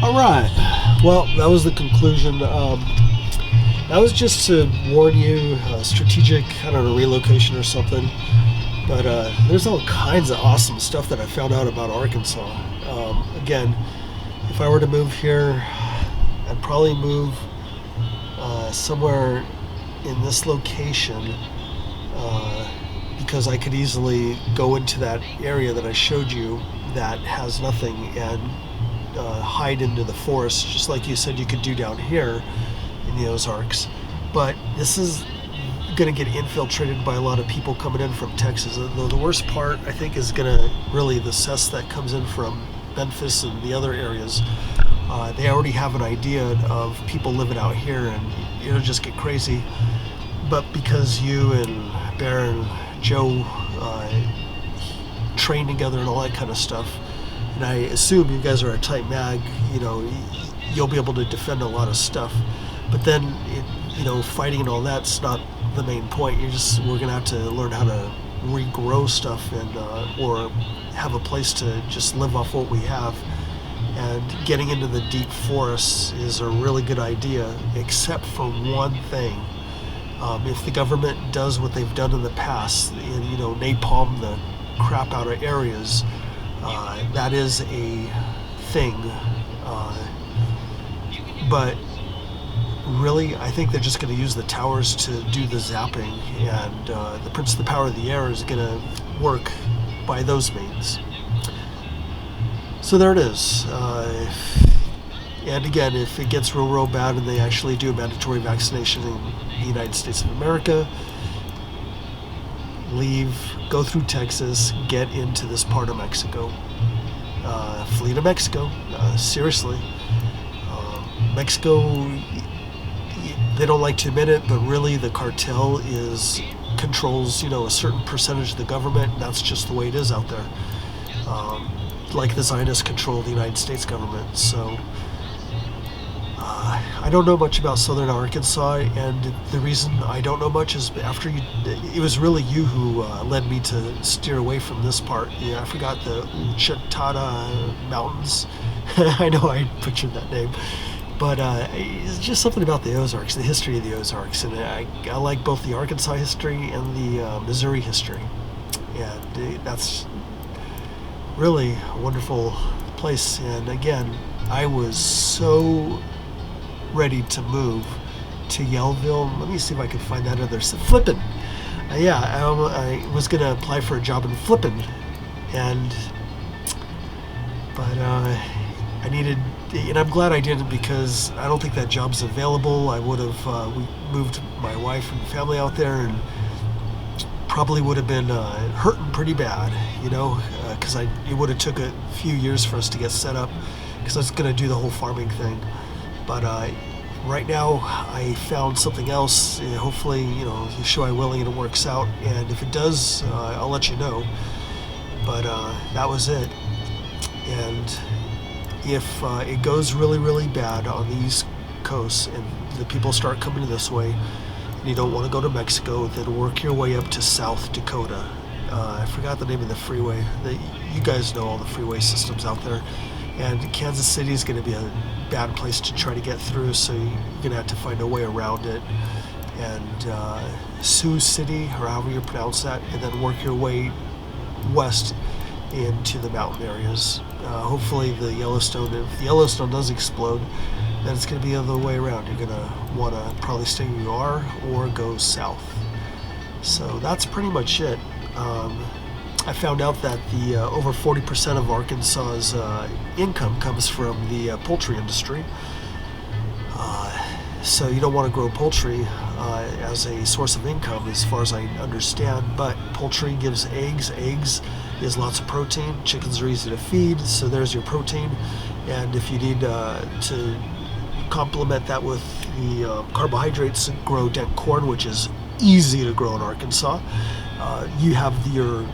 All right. Well, that was the conclusion. That was just to warn you, strategic, I don't know, relocation or something. But there's all kinds of awesome stuff that I found out about Arkansas. Again, if I were to move here, I'd probably move somewhere in this location because I could easily go into that area that I showed you that has nothing and hide into the forest, just like you said you could do down here in the Ozarks. But this is going to get infiltrated by a lot of people coming in from Texas. The worst part, I think, is going to really the cess that comes in from Memphis and the other areas. They already have an idea of people living out here, and it'll just get crazy. But because you and Bear and Joe train together and all that kind of stuff, and I assume you guys are a tight mag, you'll be able to defend a lot of stuff. But then, fighting and all that's not the main point. We're gonna have to learn how to regrow stuff and or have a place to just live off what we have. And getting into the deep forests is a really good idea, except for one thing. If the government does what they've done in the past, and napalm the crap out of areas, that is a thing. But really, I think they're just going to use the towers to do the zapping, and the Prince of the Power of the Air is going to work by those means. So there it is. And again, if it gets real bad and they actually do a mandatory vaccination in the United States of America, leave, go through Texas, get into this part of Mexico. Flee to Mexico. Seriously. Mexico, they don't like to admit it, but really the cartel controls a certain percentage of the government, and that's just the way it is out there. Like the Zionists control the United States government. So I don't know much about southern Arkansas, and the reason I don't know much is it was really you who led me to steer away from this part. Yeah, I forgot the Uchitada Mountains. I know I butchered that name. But it's just something about the Ozarks, the history of the Ozarks, and I like both the Arkansas history and the Missouri history, and that's really a wonderful place. And again, I was so ready to move to Yellville. Let me see if I can find that other Flippin. I was going to apply for a job in Flippin, but I needed. And I'm glad I didn't, because I don't think that job's available. I would have, we moved my wife and family out there, and probably would have been hurting pretty bad, because it would have took a few years for us to get set up, because I was going to do the whole farming thing. But right now, I found something else. Hopefully, Yeshua willing, it works out. And if it does, I'll let you know. But that was it. And if it goes really bad on the East Coast and the people start coming this way, and you don't want to go to Mexico, then work your way up to South Dakota. I forgot the name of the freeway. You guys know all the freeway systems out there. And Kansas City is going to be a bad place to try to get through, so you're going to have to find a way around it. And Sioux City, or however you pronounce that, and then work your way west into the mountain areas. Hopefully the Yellowstone, if the Yellowstone does explode, then it's going to be the other way around. You're going to want to probably stay where you are or go south. So that's pretty much it. I found out that the over 40% of Arkansas's income comes from the poultry industry. So you don't want to grow poultry as a source of income, as far as I understand, but poultry gives eggs. Eggs is lots of protein. Chickens are easy to feed, so there's your protein. And if you need to complement that with the carbohydrates, grow dent corn, which is easy to grow in Arkansas. You have your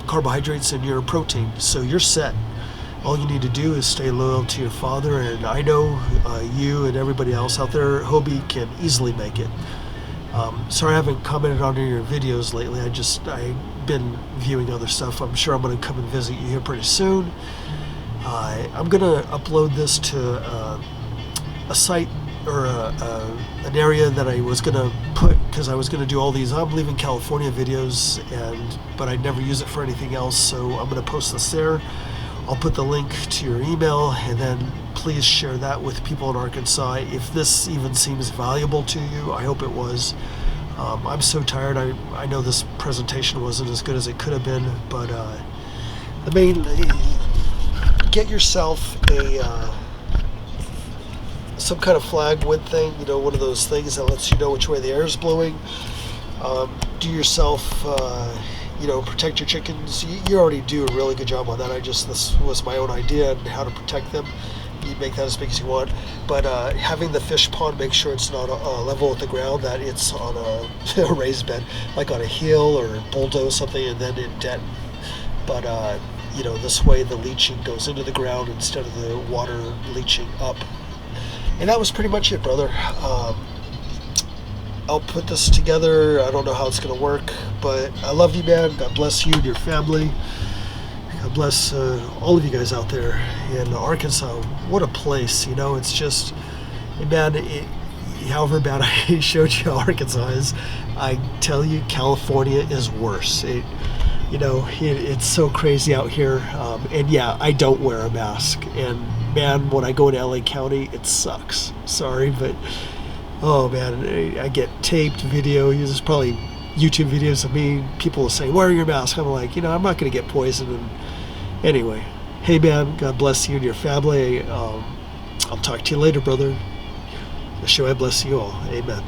carbohydrates and your protein, so you're set. All you need to do is stay loyal to your father, and I know you and everybody else out there, Hobie, can easily make it. Sorry I haven't commented on your videos lately. I've been viewing other stuff. I'm sure I'm going to come and visit you here pretty soon. I'm gonna upload this to a site or an area that I was gonna put, because I was gonna do all these I'm leaving California videos, but I'd never use it for anything else. So I'm gonna post this there. I'll put the link to your email, and then please share that with people in Arkansas. If this even seems valuable to you, I hope it was. I'm so tired. I know this presentation wasn't as good as it could have been, but the main, get yourself some kind of flag wind thing, one of those things that lets you know which way the air is blowing. Do yourself, protect your chickens. You already do a really good job on that. This was my own idea on how to protect them. You make that as big as you want, but having the fish pond, make sure it's not level with the ground, that it's on a raised bed, like on a hill or bulldoze something, and then indent. But this way the leaching goes into the ground instead of the water leaching up. And that was pretty much it, brother. I'll put this together. I don't know how it's going to work, but I love you, man. God bless you and your family. God bless all of you guys out there in Arkansas. What a place, It's just, man, however bad I showed you how Arkansas is, I tell you, California is worse. It's so crazy out here. And yeah, I don't wear a mask. And man, when I go to LA County, it sucks. Sorry, but oh man, I get taped video. There's probably YouTube videos of me, people saying, wear your mask. I'm like, I'm not going to get poisoned. And anyway, hey man, God bless you and your family. I'll talk to you later, brother. I bless you all. Amen.